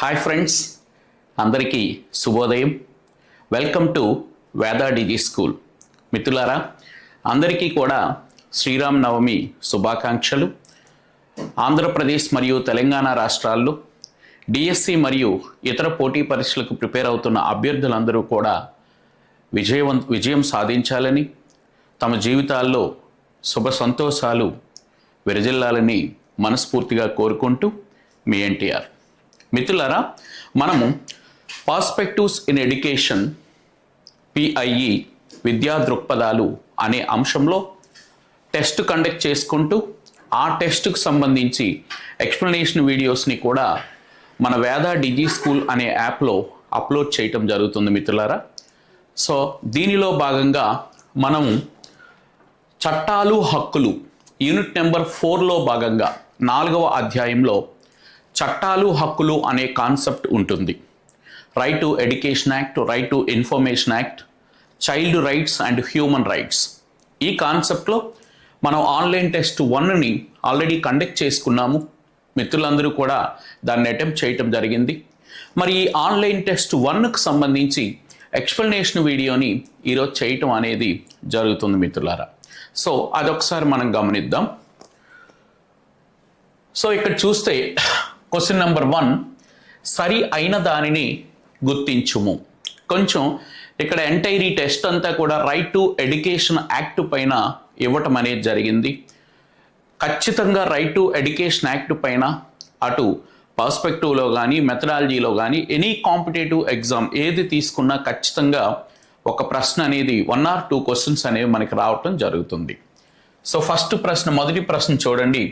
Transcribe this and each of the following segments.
Hi friends, అందరికీ శుభోదయం. Welcome to Veda digi school. మిత్రులారా, అందరికీ కూడా శ్రీరామ నవమి శుభాకాంక్షలు. ఆంధ్రప్రదేశ్ మరియు తెలంగాణ రాష్ట్రాల్లో డిఎస్సి మరియు ఇతర పోటీ పరీక్షలకు ప్రిపేర్ అవుతున్న అభ్యర్థులందరూ కూడా విజయం సాధించాలని, తమ జీవితాల్లో శుభ సంతోషాలు విరజిల్లాలని మనస్ఫూర్తిగా కోరుకుంటూ మీ ఎన్టీఆర్. మిత్రులారా, మనము పర్స్పెక్టివ్స్ ఇన్ ఎడ్యుకేషన్ పిఐఈ విద్యా దృక్పథాలు అనే అంశంలో టెస్ట్ కండక్ట్ చేసుకుంటూ ఆ టెస్ట్కు సంబంధించి ఎక్స్ప్లెనేషన్ వీడియోస్ని కూడా మన వేదా డిజి స్కూల్ అనే యాప్లో అప్లోడ్ చేయటం జరుగుతుంది మిత్రులారా. సో దీనిలో భాగంగా మనం చట్టాలు హక్కులు యూనిట్ నెంబర్ 4లో భాగంగా 4వ అధ్యాయంలో చట్టాలు హక్కులు అనే కాన్సెప్ట్ ఉంటుంది. Right to education act, right to information act, child rights and human rights. ఈ కాన్సెప్ట్లో మనం ఆన్లైన్ టెస్ట్ 1ని ఆల్రెడీ కండక్ట్ చేసుకున్నాము. మిత్రులందరూ కూడా దాన్ని అటెంప్ట్ చేయటం జరిగింది. మరి ఈ ఆన్లైన్ టెస్ట్ 1కు సంబంధించి ఎక్స్ప్లెనేషన్ వీడియోని ఈరోజు చేయటం అనేది జరుగుతుంది మిత్రులారా. సో అదొకసారి మనం గమనిద్దాం. సో ఇక్కడ చూస్తే క్వశ్చన్ నెంబర్ 1, సరి అయిన దానిని గుర్తించుము. కొంచెం ఇక్కడ ఎంటైర్ ఈ టెస్ట్ అంతా కూడా రైట్ టు ఎడ్యుకేషన్ యాక్ట్ పైన ఇవ్వటం అనేది జరిగింది. ఖచ్చితంగా రైట్ టు ఎడ్యుకేషన్ యాక్ట్ పైన అటు పర్స్పెక్టివ్లో కానీ మెథడాలజీలో కానీ ఎనీ కాంపిటేటివ్ ఎగ్జామ్ ఏది తీసుకున్నా ఖచ్చితంగా ఒక ప్రశ్న అనేది 1 or 2 క్వశ్చన్స్ అనేవి మనకి రావటం జరుగుతుంది. సో ఫస్ట్ ప్రశ్న, మొదటి ప్రశ్న చూడండి,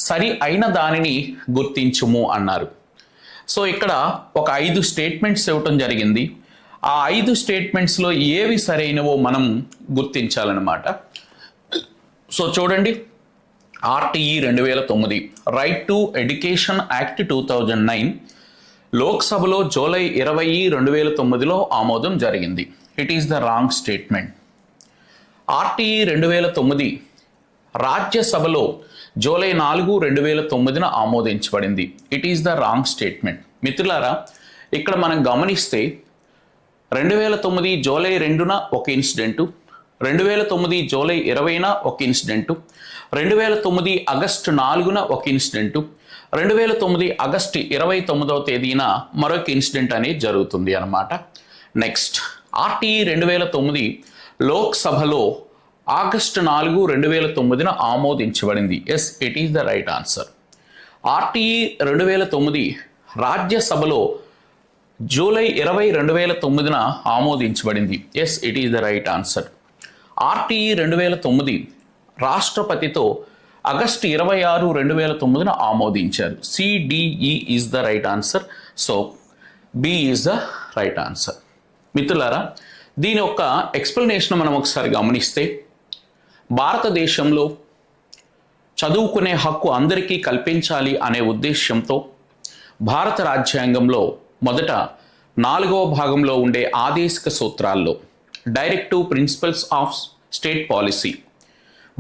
సరి అయిన దానిని గుర్తించుము అన్నారు. సో ఇక్కడ ఒక 5 స్టేట్మెంట్స్ ఇవ్వటం జరిగింది. ఆ 5 స్టేట్మెంట్స్లో ఏవి సరైనవో మనం గుర్తించాలన్నమాట. సో చూడండి, RTE 2009, right to education act 2009 లోక్సభలో జూలై 20, 2009లో ఆమోదం జరిగింది. It is the wrong statement. RTE 2009 రాజ్యసభలో జూలై 4, 2009 ఆమోదించబడింది. It is the wrong statement. మిత్రులారా, ఇక్కడ మనం గమనిస్తే 2009 జూలై 2న ఒక ఇన్సిడెంటు, 2009 జూలై 20న ఒక ఇన్సిడెంటు, 2009 ఆగస్టు 4న ఒక ఇన్సిడెంటు, 2009 ఆగస్టు 29వ తేదీన మరొక ఇన్సిడెంట్ అనేది జరుగుతుంది అన్నమాట. నెక్స్ట్, ఆర్టీఈ 2009 లోక్సభలో ఆగస్టు 4, 2009 ఆమోదించబడింది. Yes, it is the right answer. RTE 2009 రాజ్యసభలో జూలై 20, 2009 ఆమోదించబడింది. Yes, it is the right answer. RTE 2009 రాష్ట్రపతితో ఆగస్టు 26, 2009 ఆమోదించారు. CDE is the right answer. So B is the right answer. మిత్రులారా, దీని యొక్క ఎక్స్ప్లెనేషన్ మనం ఒకసారి గమనిస్తే, భారతదేశంలో చదువుకునే హక్కు అందరికీ కల్పించాలి అనే ఉద్దేశ్యంతో భారత రాజ్యాంగంలో మొదట 4వ భాగంలో ఉండే ఆదేశిక సూత్రాల్లో directive principles of state policy,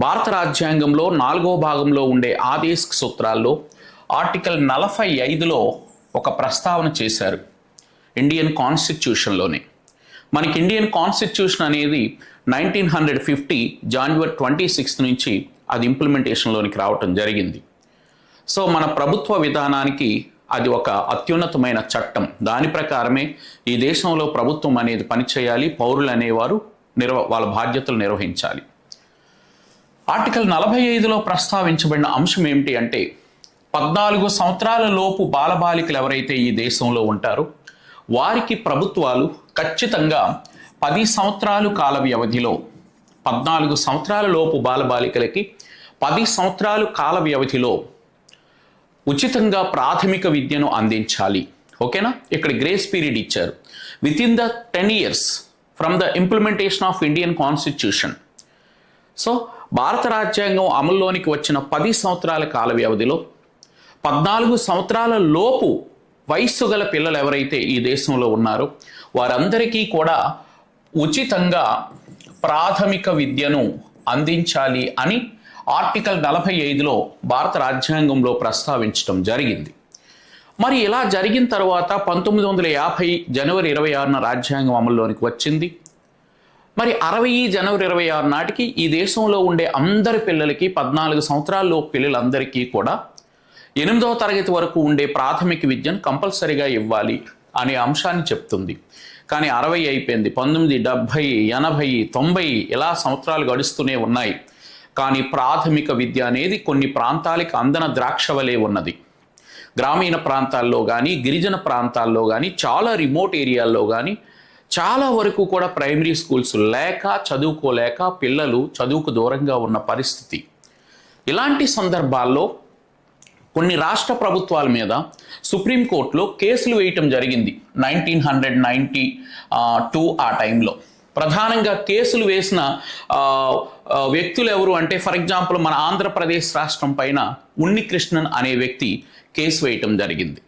భారత రాజ్యాంగంలో 4వ భాగంలో ఉండే ఆదేశిక సూత్రాల్లో ఆర్టికల్ 45లో ఒక ప్రస్తావన చేశారు. ఇండియన్ కాన్స్టిట్యూషన్లోనే మనకి ఇండియన్ కాన్స్టిట్యూషన్ అనేది 1950 జనవరి 26 నుంచి అది ఇంప్లిమెంటేషన్లోనికి రావటం జరిగింది. సో మన ప్రభుత్వ విధానానికి అది ఒక అత్యున్నతమైన చట్టం. దాని ప్రకారమే ఈ దేశంలో ప్రభుత్వం అనేది పనిచేయాలి, పౌరులు అనేవారు వాళ్ళ బాధ్యతలు నిర్వహించాలి. ఆర్టికల్ 45లో ప్రస్తావించబడిన అంశం ఏమిటి అంటే, 14 సంవత్సరాల లోపు బాలబాలికలు ఎవరైతే ఈ దేశంలో ఉంటారో వారికి ప్రభుత్వాలు ఖచ్చితంగా 10 సంవత్సరాలు కాల వ్యవధిలో, 14 సంవత్సరాల లోపు బాలబాలికలకి 10 సంవత్సరాలు కాల వ్యవధిలో ఉచితంగా ప్రాథమిక విద్యను అందించాలి. ఓకేనా? ఇక్కడ గ్రేస్ పీరియడ్ ఇచ్చారు. With in the 10 years from the implementation of Indian constitution. So భారత రాజ్యాంగం అమల్లోనికి వచ్చిన 10 సంవత్సరాల కాల వ్యవధిలో 14 సంవత్సరాల లోపు వయస్సు గల పిల్లలు ఎవరైతే ఈ దేశంలో ఉన్నారో వారందరికీ కూడా ఉచితంగా ప్రాథమిక విద్యను అందించాలి అని ఆర్టికల్ 45లో భారత రాజ్యాంగంలో ప్రస్తావించడం జరిగింది. మరి ఇలా జరిగిన తర్వాత 1950 జనవరి 26న రాజ్యాంగం అమల్లోనికి వచ్చింది. మరి 60 జనవరి 26 నాటికి ఈ దేశంలో ఉండే అందరి పిల్లలకి 14 సంవత్సరాల్లో పిల్లలందరికీ కూడా 8వ తరగతి వరకు ఉండే ప్రాథమిక విద్యను కంపల్సరీగా ఇవ్వాలి అనే అంశాన్ని చెప్తుంది. కానీ 60 అయిపోయింది, 19, 70, 80, 90 ఇలా సంవత్సరాలు గడుస్తూనే ఉన్నాయి. కానీ ప్రాథమిక విద్య అనేది కొన్ని ప్రాంతాలకి అందన ద్రాక్ష వలె ఉన్నది. గ్రామీణ ప్రాంతాల్లో కానీ, గిరిజన ప్రాంతాల్లో కానీ, చాలా రిమోట్ ఏరియాల్లో కానీ చాలా వరకు కూడా ప్రైమరీ స్కూల్స్ లేక, చదువుకోలేక పిల్లలు చదువుకు దూరంగా ఉన్న పరిస్థితి. ఇలాంటి సందర్భాల్లో కొన్ని రాష్ట్ర ప్రభుత్వాల మీద సుప్రీంకోర్టులో కేసులు వేయటం జరిగింది 1992 ఆ టైంలో. ప్రధానంగా కేసులు వేసిన వ్యక్తులు ఎవరు అంటే, ఫర్ ఎగ్జాంపుల్ మన ఆంధ్రప్రదేశ్ రాష్ట్రం పైన ఉన్నికృష్ణన్ అనే వ్యక్తి కేసు వేయటం జరిగింది.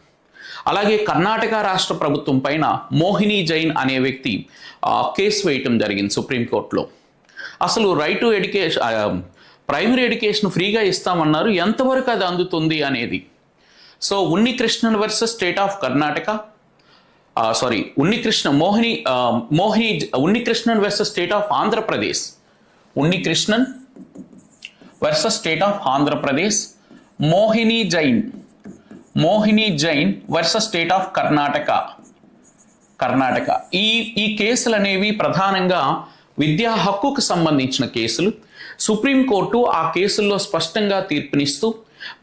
అలాగే కర్ణాటక రాష్ట్ర ప్రభుత్వం పైన మోహిని జైన్ అనే వ్యక్తి కేసు వేయటం జరిగింది సుప్రీంకోర్టులో. అసలు right to education, primary education ఫ్రీగా ఇస్తామన్నారు, ఎంతవరకు అది అందుతుంది అనేది. So Unnikrishnan versus state of Karnataka, Unnikrishnan versus state of Andhra Pradesh, Unnikrishnan versus state of Andhra Pradesh, Mohini Jain versus state of Karnataka. ఈ కేసులు అనేవి ప్రధానంగా విద్యా హక్కుకు సంబంధించిన కేసులు. సుప్రీంకోర్టు ఆ కేసుల్లో స్పష్టంగా తీర్పునిస్తూ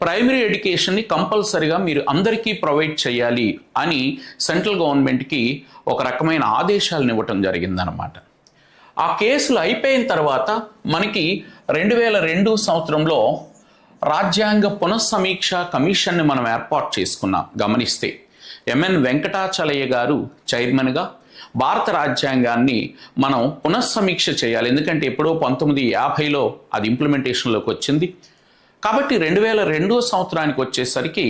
ప్రైమరీ ఎడ్యుకేషన్ని కంపల్సరిగా మీరు అందరికీ ప్రొవైడ్ చేయాలి అని సెంట్రల్ గవర్నమెంట్కి ఒక రకమైన ఆదేశాలను ఇవ్వటం జరిగిందనమాట. ఆ కేసులు అయిపోయిన తర్వాత మనకి 2002 సంవత్సరంలో రాజ్యాంగ పునఃసమీక్ష కమిషన్ని మనం ఏర్పాటు చేసుకున్నాం. గమనిస్తే ఎంఎన్ వెంకటాచలయ్య గారు చైర్మన్గా భారత రాజ్యాంగాన్ని మనం పునఃసమీక్ష చేయాలి. ఎందుకంటే ఎప్పుడో 1950లో అది ఇంప్లిమెంటేషన్లోకి వచ్చింది. కాబట్టి 2002 సంవత్సరానికి వచ్చేసరికి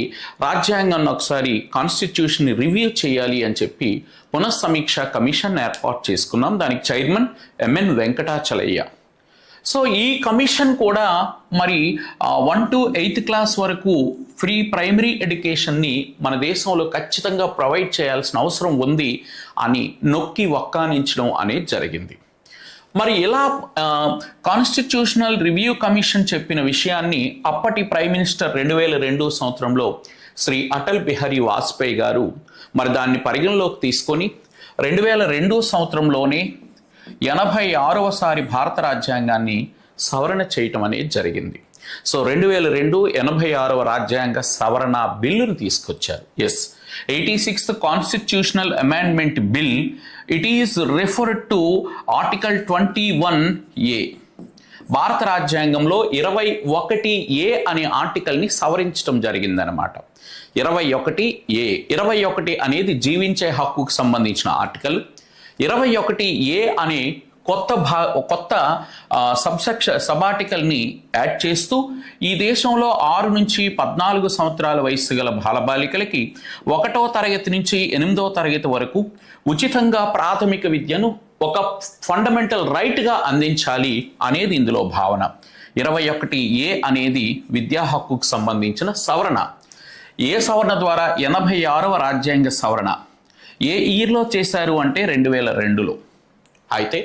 రాజ్యాంగాన్ని ఒకసారి కాన్స్టిట్యూషన్ని రివ్యూ చేయాలి అని చెప్పి పునఃసమీక్ష కమిషన్ ఏర్పాటు చేసుకున్నాం. దానికి చైర్మన్ ఎంఎన్ వెంకటాచలయ్య. సో ఈ కమిషన్ కూడా మరి 1 to 8th క్లాస్ వరకు ఫ్రీ ప్రైమరీ ఎడ్యుకేషన్ని మన దేశంలో ఖచ్చితంగా ప్రొవైడ్ చేయాల్సిన అవసరం ఉంది అని నొక్కి వక్కానించడం అనేది జరిగింది. మరి ఇలా కాన్స్టిట్యూషనల్ రివ్యూ కమిషన్ చెప్పిన విషయాన్ని అప్పటి ప్రైమ్ మినిస్టర్ 2002 సంవత్సరంలో శ్రీ అటల్ బిహారీ వాజ్పేయి గారు మరి దాన్ని పరిగణలోకి తీసుకొని 2002 సంవత్సరంలోనే 86వ సారి భారత రాజ్యాంగాన్ని సవరణ చేయటం అనేది జరిగింది. సో 2002 86వ రాజ్యాంగ సవరణ బిల్లును తీసుకొచ్చారు. 86th constitutional amendment bill. It is referred to article 21A. భారత రాజ్యాంగంలో 21A అనే ఆర్టికల్ని సవరించడం జరిగిందనమాట. 21A 21 అనేది జీవించే హక్కుకు సంబంధించిన ఆర్టికల్. 21A అనే కొత్త సబ్ ఆర్టికల్ని యాడ్ చేస్తూ ఈ దేశంలో 6 నుంచి 14 సంవత్సరాల వయసు గల బాలబాలికలకి 1వ తరగతి నుంచి 8వ తరగతి వరకు ఉచితంగా ప్రాథమిక విద్యను ఒక ఫండమెంటల్ రైట్గా అందించాలి అనేది ఇందులో భావన. 21A అనేది విద్యా హక్కుకు సంబంధించిన సవరణ. ఏ సవరణ ద్వారా? 86వ రాజ్యాంగ సవరణ. ఏ ఇయర్లో చేశారు అంటే 2002లో. అయితే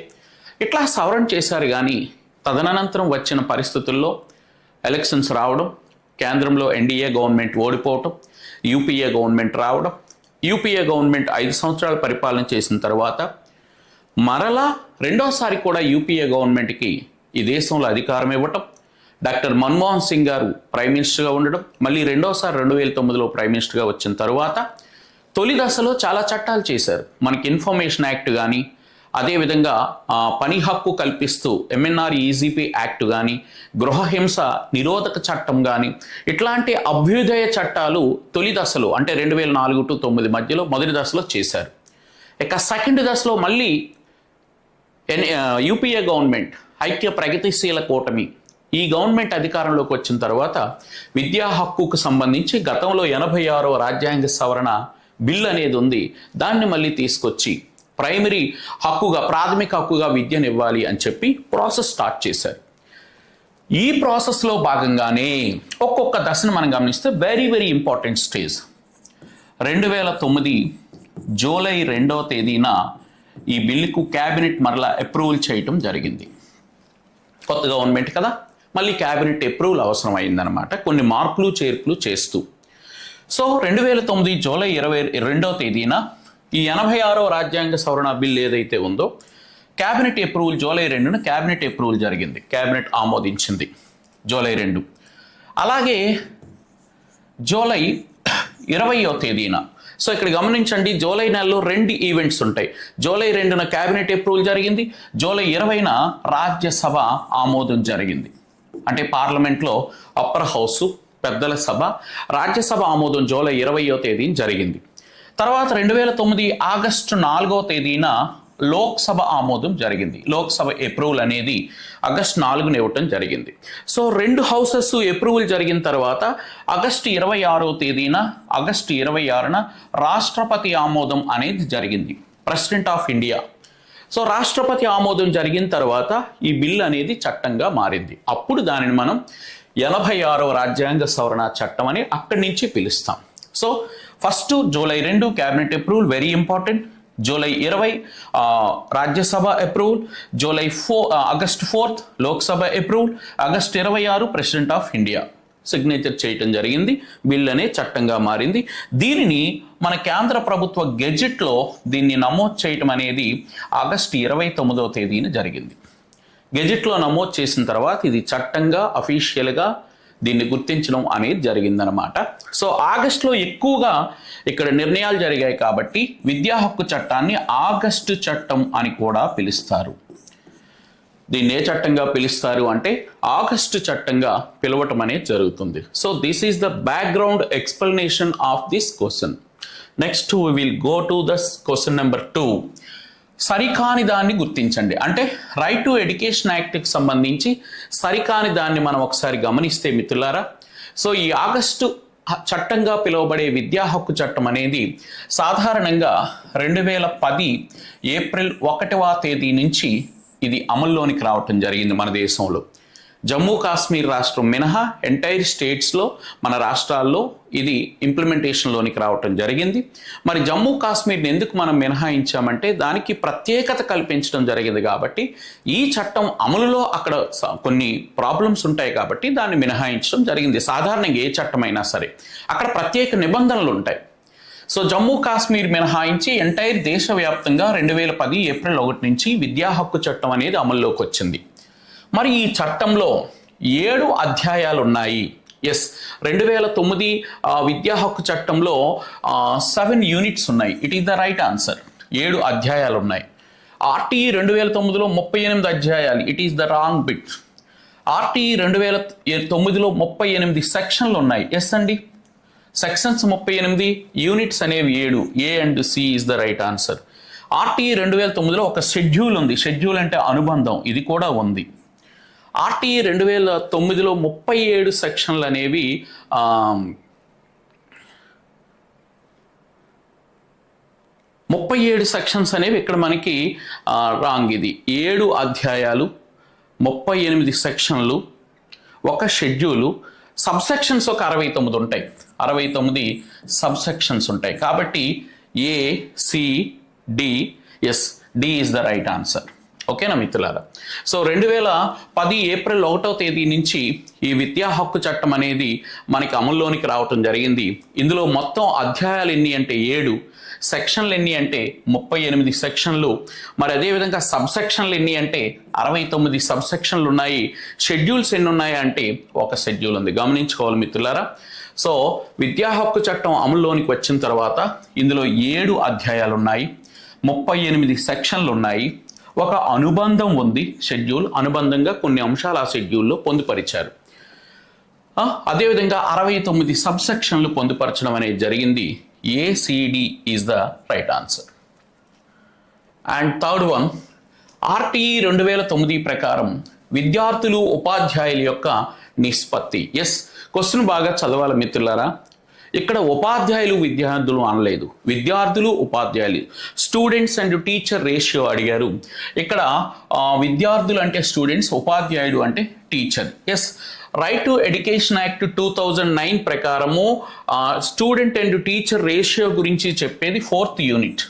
ఇట్లా సవరణ చేశారు. కానీ తదనంతరం వచ్చిన పరిస్థితుల్లో ఎలక్షన్స్ రావడం, కేంద్రంలో ఎన్డీఏ గవర్నమెంట్ ఓడిపోవటం, యూపీఏ గవర్నమెంట్ రావడం, యూపీఏ గవర్నమెంట్ 5 సంవత్సరాలు పరిపాలన చేసిన తర్వాత మరలా రెండోసారి కూడా యూపీఏ గవర్నమెంట్కి ఈ దేశంలో అధికారం ఇవ్వటం, డాక్టర్ మన్మోహన్ సింగ్ గారు ప్రైమ్ మినిస్టర్గా ఉండడం, మళ్ళీ రెండోసారి 2009లో ప్రైమ్ మినిస్టర్గా వచ్చిన తర్వాత తొలి దశలో చాలా చట్టాలు చేశారు. మనకి ఇన్ఫర్మేషన్ యాక్ట్ కానీ, అదేవిధంగా పని హక్కు కల్పిస్తూ MNREGP యాక్ట్ కానీ, గృహహింస నిరోధక చట్టం కానీ, ఇట్లాంటి అభ్యుదయ చట్టాలు తొలి దశలో అంటే 2004 to 2009 మధ్యలో మొదటి దశలో చేశారు. ఇక సెకండ్ దశలో మళ్ళీ యూపీఏ గవర్నమెంట్, ఐక్య ప్రగతిశీల కూటమి, ఈ గవర్నమెంట్ అధికారంలోకి వచ్చిన తర్వాత విద్యా హక్కుకు సంబంధించి గతంలో 86వ రాజ్యాంగ సవరణ బిల్ అనేది ఉంది. దాన్ని మళ్ళీ తీసుకొచ్చి ప్రైమరీ హక్కుగా, ప్రాథమిక హక్కుగా విద్యను ఇవ్వాలి అని చెప్పి ప్రాసెస్ స్టార్ట్ చేశారు. ఈ ప్రాసెస్లో భాగంగానే ఒక్కొక్క దశను మనం గమనిస్తే very very important stage. 2009 July 2వ తేదీన ఈ బిల్లుకు క్యాబినెట్ మరలా అప్రూవల్ చేయటం జరిగింది. కొత్త గవర్నమెంట్ కదా, మళ్ళీ క్యాబినెట్ అప్రూవల్ అవసరం అయిందనమాట, కొన్ని మార్పులు చేర్పులు చేస్తూ. సో 2009 జూలై 22వ తేదీన ఈ 86వ రాజ్యాంగ సవరణ బిల్ ఏదైతే ఉందో క్యాబినెట్ అప్రూవల్ జూలై 2న క్యాబినెట్ అప్రూవల్ జరిగింది, క్యాబినెట్ ఆమోదించింది జూలై 2. అలాగే జూలై 20వ తేదీన, సో ఇక్కడ గమనించండి, జూలై నెలలో 2 ఈవెంట్స్ ఉంటాయి. జూలై 2న క్యాబినెట్ అప్రూవల్ జరిగింది, జూలై 20న రాజ్యసభ ఆమోదం జరిగింది. అంటే పార్లమెంట్లో అప్పర్ హౌస్ పెద్దల సభ, రాజ్యసభ ఆమోదం జూలై 20వ తేదీన జరిగింది. తర్వాత 2009 ఆగస్టు 4వ తేదీన లోక్సభ ఆమోదం జరిగింది. లోక్సభ అప్రూవల్ అనేది ఆగస్టు 4న ఇవ్వటం జరిగింది. సో 2 హౌసెస్ అప్రూవల్ జరిగిన తర్వాత ఆగస్టు 26వ తేదీన, ఆగస్టు 26న రాష్ట్రపతి ఆమోదం అనేది జరిగింది, ప్రెసిడెంట్ ఆఫ్ ఇండియా. సో రాష్ట్రపతి ఆమోదం జరిగిన తర్వాత ఈ బిల్ అనేది చట్టంగా మారింది. అప్పుడు దానిని మనం 86వ రాజ్యాంగ సవరణ చట్టం అని అక్కడి నుంచి పిలుస్తాం. So first July 2 cabinet approval, very important. July 20 Rajya Sabha approval, August 4 Lok Sabha approval, August 26 president of India signature చేయటం జరిగింది. బిల్ అనే చట్టంగా మారింది. దీనిని మన కేంద్ర ప్రభుత్వ గెజెట్లో దీన్ని నమోదు చేయటం అనేది ఆగస్టు 29వ తేదీన జరిగింది. గెజెట్లో నమోదు చేసిన తర్వాత ఇది చట్టంగా అఫీషియల్గా దీన్ని గుర్తించడం అనేది జరిగిందనమాట. సో ఆగస్టులో ఎక్కువగా ఇక్కడ నిర్ణయాలు జరిగాయి కాబట్టి విద్యా హక్కు చట్టాన్ని ఆగస్టు చట్టం అని కూడా పిలుస్తారు. దీన్ని ఏ చట్టంగా పిలుస్తారు అంటే ఆగస్టు చట్టంగా పిలవటం అనేది జరుగుతుంది. So this is the background explanation of this question. Next we will go to the question number 2. సరికాని దాన్ని గుర్తించండి. అంటే రైట్ టు ఎడ్యుకేషన్ యాక్ట్కి సంబంధించి సరికాని దాన్ని మనం ఒకసారి గమనిస్తే మిత్రులారా, సో ఈ ఆగస్టు చట్టంగా పిలువబడే విద్యా హక్కు చట్టం అనేది సాధారణంగా 2010 ఏప్రిల్ 1వ తేదీ నుంచి ఇది అమల్లోనికి రావటం జరిగింది మన దేశంలో. జమ్మూ కాశ్మీర్ రాష్ట్రం మినహా ఎంటైర్ స్టేట్స్లో మన రాష్ట్రాల్లో ఇది ఇంప్లిమెంటేషన్లోనికి రావటం జరిగింది. మరి జమ్మూ కాశ్మీర్ని ఎందుకు మనం మినహాయించామంటే దానికి ప్రత్యేకత కల్పించడం జరిగింది కాబట్టి, ఈ చట్టం అమలులో అక్కడ కొన్ని ప్రాబ్లమ్స్ ఉంటాయి కాబట్టి దాన్ని మినహాయించడం జరిగింది. సాధారణంగా ఏ చట్టమైనా సరే అక్కడ ప్రత్యేక నిబంధనలు ఉంటాయి. సో జమ్మూ కాశ్మీర్ మినహాయించి ఎంటైర్ దేశవ్యాప్తంగా 2010 ఏప్రిల్ 1 నుంచి విద్యా హక్కు చట్టం అనేది అమల్లోకి వచ్చింది. మరి ఈ చట్టంలో 7 అధ్యాయాలు ఉన్నాయి. 2009 విద్యా హక్కు చట్టంలో 7 యూనిట్స్ ఉన్నాయి. It is the right answer. 7 అధ్యాయాలు ఉన్నాయి. ఆర్టీఈ 2009లో 38 అధ్యాయాలు. It is the wrong bit. RTE 2009లో 38 సెక్షన్లు ఉన్నాయి. ఎస్ అండి, సెక్షన్స్ 38, యూనిట్స్ అనేవి 7. A and C is the right answer. RTE 2009లో ఒక షెడ్యూల్ ఉంది. షెడ్యూల్ అంటే అనుబంధం, ఇది కూడా ఉంది. ఆర్టీఈ 2009లో 37 సెక్షన్లు అనేవి 37 సెక్షన్స్ అనేవి ఇక్కడ మనకి రాంగ్. ఇది 7 అధ్యాయాలు, 38 సెక్షన్లు, ఒక షెడ్యూలు, సబ్సెక్షన్స్ ఒక 69 ఉంటాయి. 69 సబ్సెక్షన్స్ ఉంటాయి. కాబట్టి A, C, D, S, D is the right answer. ఓకేనా మిత్రులారా? సో 2010 ఏప్రిల్ 1వ తేదీ నుంచి ఈ విద్యా హక్కు చట్టం అనేది మనకి అమల్లోనికి రావటం జరిగింది. ఇందులో మొత్తం అధ్యాయాలు ఎన్ని అంటే 7, సెక్షన్లు ఎన్ని అంటే 38 సెక్షన్లు, మరి అదేవిధంగా సబ్సెక్షన్లు ఎన్ని అంటే 69 సబ్సెక్షన్లు ఉన్నాయి. షెడ్యూల్స్ ఎన్ని ఉన్నాయి అంటే ఒక షెడ్యూల్ ఉంది. గమనించుకోవాలి మిత్రులారా. సో విద్యా హక్కు చట్టం అమల్లోనికి వచ్చిన తర్వాత ఇందులో 7 అధ్యాయాలు ఉన్నాయి, 38 సెక్షన్లు ఉన్నాయి, ఒక అనుబంధం ఉంది. షెడ్యూల్ అనుబంధంగా కొన్ని అంశాలు ఆ షెడ్యూల్లో పొందుపరిచారు. అదేవిధంగా 69 సబ్సెక్షన్లు పొందుపరచడం అనేది జరిగింది. ACD is the right answer. And third one, RTE 2009 ప్రకారం విద్యార్థులు ఉపాధ్యాయుల యొక్క నిష్పత్తి. క్వశ్చన్ బాగా చదవాలి మిత్రులారా. ఇక్కడ ఉపాధ్యాయులు విద్యార్థులు అనలేదు, విద్యార్థులు ఉపాధ్యాయులు, స్టూడెంట్స్ అండ్ టీచర్ రేషియో అడిగారు. ఇక్కడ విద్యార్థులు అంటే స్టూడెంట్స్, ఉపాధ్యాయుడు అంటే teacher. Right to education act 2009 ప్రకారము స్టూడెంట్ అండ్ టీచర్ రేషియో గురించి చెప్పేది 4th యూనిట్.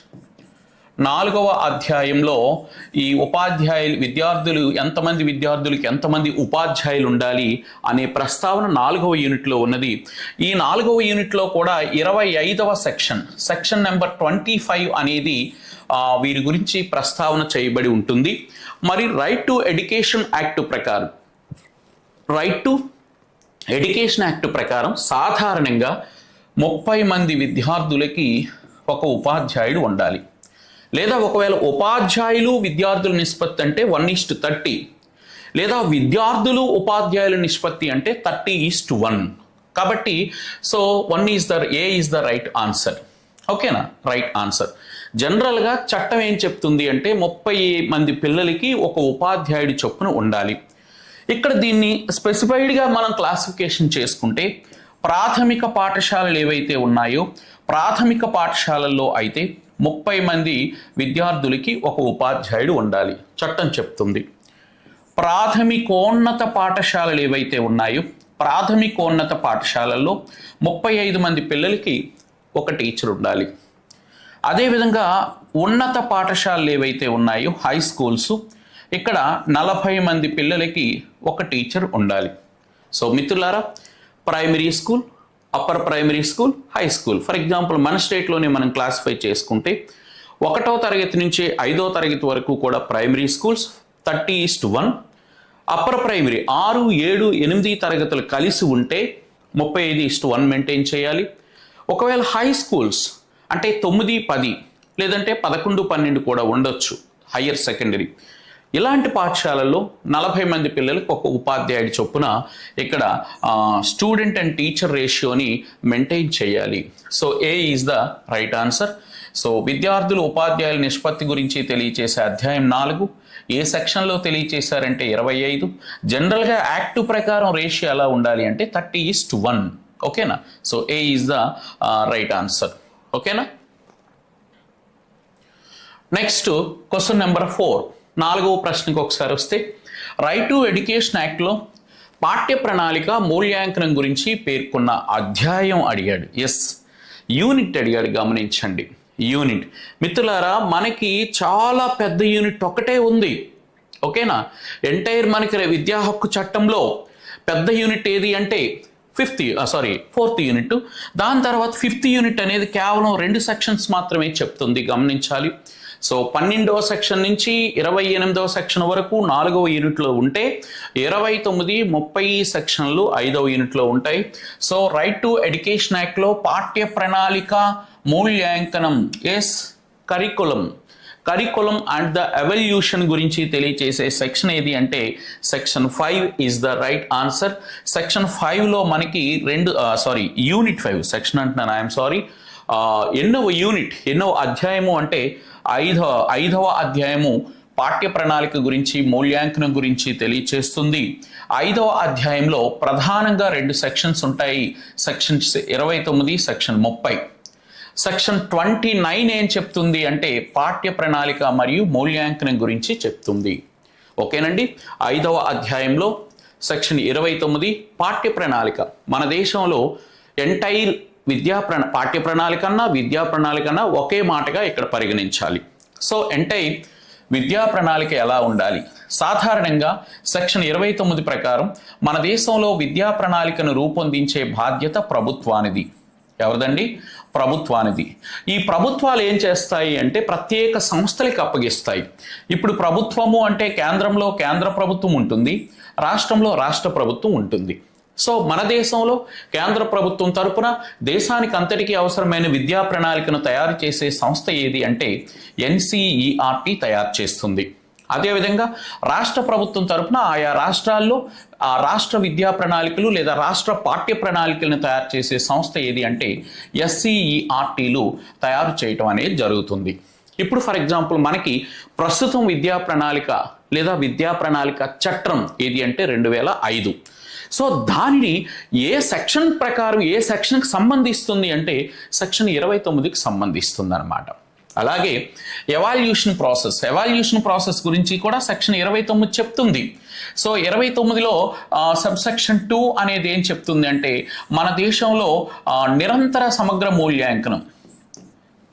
4వ అధ్యాయంలో ఈ విద్యార్థులు విద్యార్థులకి ఎంతమంది ఉపాధ్యాయులు ఉండాలి అనే ప్రస్తావన 4వ యూనిట్లో ఉన్నది. ఈ 4వ యూనిట్లో కూడా 25వ సెక్షన్ నెంబర్ 25 అనేది వీరి గురించి ప్రస్తావన చేయబడి ఉంటుంది. మరి రైట్ టు ఎడ్యుకేషన్ యాక్ట్ ప్రకారం సాధారణంగా 30 మంది విద్యార్థులకి ఒక ఉపాధ్యాయుడు ఉండాలి. లేదా ఒకవేళ ఉపాధ్యాయులు విద్యార్థుల నిష్పత్తి అంటే 1:30, లేదా విద్యార్థులు ఉపాధ్యాయుల నిష్పత్తి అంటే 30:1. కాబట్టి so A is the right answer. ఓకేనా, రైట్ ఆన్సర్. జనరల్గా చట్టం ఏం చెప్తుంది అంటే 30 మంది పిల్లలకి ఒక ఉపాధ్యాయుడి చొప్పున ఉండాలి. ఇక్కడ దీన్ని స్పెసిఫైడ్గా మనం క్లాసిఫికేషన్ చేసుకుంటే ప్రాథమిక పాఠశాలలు ఏవైతే ఉన్నాయో ప్రాథమిక పాఠశాలల్లో అయితే 30 మంది విద్యార్థులకి ఒక ఉపాధ్యాయుడు ఉండాలి చట్టం చెప్తుంది. ప్రాథమికోన్నత పాఠశాలలు ఏవైతే ఉన్నాయో ప్రాథమికోన్నత పాఠశాలల్లో 35 మంది పిల్లలకి ఒక టీచర్ ఉండాలి. అదేవిధంగా ఉన్నత పాఠశాలలు ఏవైతే ఉన్నాయో హై స్కూల్స్, ఇక్కడ 40 మంది పిల్లలకి ఒక టీచర్ ఉండాలి. సో మిత్రులారా, primary school, upper primary school, high school, for example మన స్టేట్లోనే మనం క్లాసిఫై చేసుకుంటే 1వ తరగతి నుంచి 5వ తరగతి వరకు కూడా ప్రైమరీ స్కూల్స్ 30:1, అప్పర్ ప్రైమరీ 6, 7, 8 తరగతులు కలిసి ఉంటే 35:1 మెయింటైన్ చేయాలి. ఒకవేళ హై స్కూల్స్ అంటే 9, 10 లేదంటే 11, 12 కూడా ఉండొచ్చు హయ్యర్ సెకండరీ. ఇలాంటి పాఠశాలల్లో 40 మంది పిల్లలకు ఒక ఉపాధ్యాయుడి చొప్పున ఇక్కడ స్టూడెంట్ అండ్ టీచర్ రేషియోని మెయింటైన్ చేయాలి. So A is the right answer. So విద్యార్థులు ఉపాధ్యాయుల నిష్పత్తి గురించి తెలియచేసే అధ్యాయం 4 ఏ సెక్షన్లో తెలియచేశారంటే 25. జనరల్గా యాక్ట్ ప్రకారం రేషియో ఎలా ఉండాలి అంటే 30:1. ఓకేనా, so A is the right answer. ఓకేనా, నెక్స్ట్ క్వశ్చన్ నెంబర్ 4. 4వ ప్రశ్నకు ఒకసారి వస్తే రైట్ టు ఎడ్యుకేషన్ యాక్ట్లో పాఠ్య ప్రణాళిక మూల్యాంకనం గురించి పేర్కొన్న అధ్యాయం అడిగాడు. యూనిట్ అడిగాడు. గమనించండి, యూనిట్. మిత్రులారా, మనకి చాలా పెద్ద యూనిట్ ఒకటే ఉంది. ఓకేనా, ఎంటైర్ మనకి విద్యా హక్కు చట్టంలో పెద్ద యూనిట్ ఏది అంటే 4th యూనిట్. దాని తర్వాత 5th యూనిట్ అనేది కేవలం 2 సెక్షన్స్ మాత్రమే చెప్తుంది. గమనించాలి. సో 12వ సెక్షన్ నుంచి 28వ సెక్షన్ వరకు 4వ యూనిట్లో ఉంటే 29, 30 సెక్షన్లు 5వ యూనిట్లో ఉంటాయి. సో రైట్ టు ఎడ్యుకేషన్ యాక్ట్లో పాఠ్య ప్రణాళిక మూల్యాంకనం కరికులం అండ్ ద ఎవల్యూషన్ గురించి తెలియచేసే సెక్షన్ ఏది అంటే section 5 is the right answer. Section 5లో మనకి యూనిట్ 5 సెక్షన్ అంటున్నాను, ఐఎమ్ సారీ. ఎన్నవ అధ్యాయము అంటే 5వ అధ్యాయము పాఠ్య ప్రణాళిక గురించి మూల్యాంకనం గురించి తెలియచేస్తుంది. 5వ అధ్యాయంలో ప్రధానంగా 2 సెక్షన్స్ ఉంటాయి, సెక్షన్ 29, సెక్షన్ 30. సెక్షన్ 29 ఏం చెప్తుంది అంటే పాఠ్య ప్రణాళిక మరియు మూల్యాంకనం గురించి చెప్తుంది. ఓకేనండి, 5వ అధ్యాయంలో సెక్షన్ 29 పాఠ్య ప్రణాళిక. మన దేశంలో ఎంటైర్ పాఠ్య ప్రణాళికన్నా విద్యా ప్రణాళికన్నా ఒకే మాటగా ఇక్కడ పరిగణించాలి. సో ఎంటైర్ విద్యా ప్రణాళిక ఎలా ఉండాలి? సాధారణంగా సెక్షన్ 29 ప్రకారం మన దేశంలో విద్యా ప్రణాళికను రూపొందించే బాధ్యత ప్రభుత్వానిది. ఎవరిదండి? ప్రభుత్వానిది. ఈ ప్రభుత్వాలు ఏం చేస్తాయి అంటే ప్రత్యేక సంస్థలకి అప్పగిస్తాయి. ఇప్పుడు ప్రభుత్వము అంటే కేంద్రంలో కేంద్ర ప్రభుత్వం ఉంటుంది, రాష్ట్రంలో రాష్ట్ర ప్రభుత్వం ఉంటుంది. సో మన దేశంలో కేంద్ర ప్రభుత్వం తరపున దేశానికి అంతటికీ అవసరమైన విద్యా ప్రణాళికను తయారు చేసే సంస్థ ఏది అంటే NCERT తయారు చేస్తుంది. అదేవిధంగా రాష్ట్ర ప్రభుత్వం తరపున ఆయా రాష్ట్రాల్లో ఆ రాష్ట్ర విద్యా ప్రణాళికలు లేదా రాష్ట్ర పాఠ్య ప్రణాళికలను తయారు చేసే సంస్థ ఏది అంటే SCERTలు తయారు చేయటం అనేది జరుగుతుంది. ఇప్పుడు ఫర్ ఎగ్జాంపుల్ మనకి ప్రస్తుతం విద్యా ప్రణాళిక లేదా విద్యా ప్రణాళిక చట్టం ఏది అంటే 2005. సో దానిని ఏ సెక్షన్ ప్రకారం ఏ సెక్షన్కి సంబంధిస్తుంది అంటే సెక్షన్ 29కి సంబంధిస్తుంది అన్నమాట. అలాగే ఎవాల్యూషన్ ప్రాసెస్ గురించి కూడా సెక్షన్ 29 చెప్తుంది. సో 29లో సబ్సెక్షన్ 2 అనేది ఏం చెప్తుంది అంటే మన దేశంలో నిరంతర సమగ్ర మూల్యాంకనం,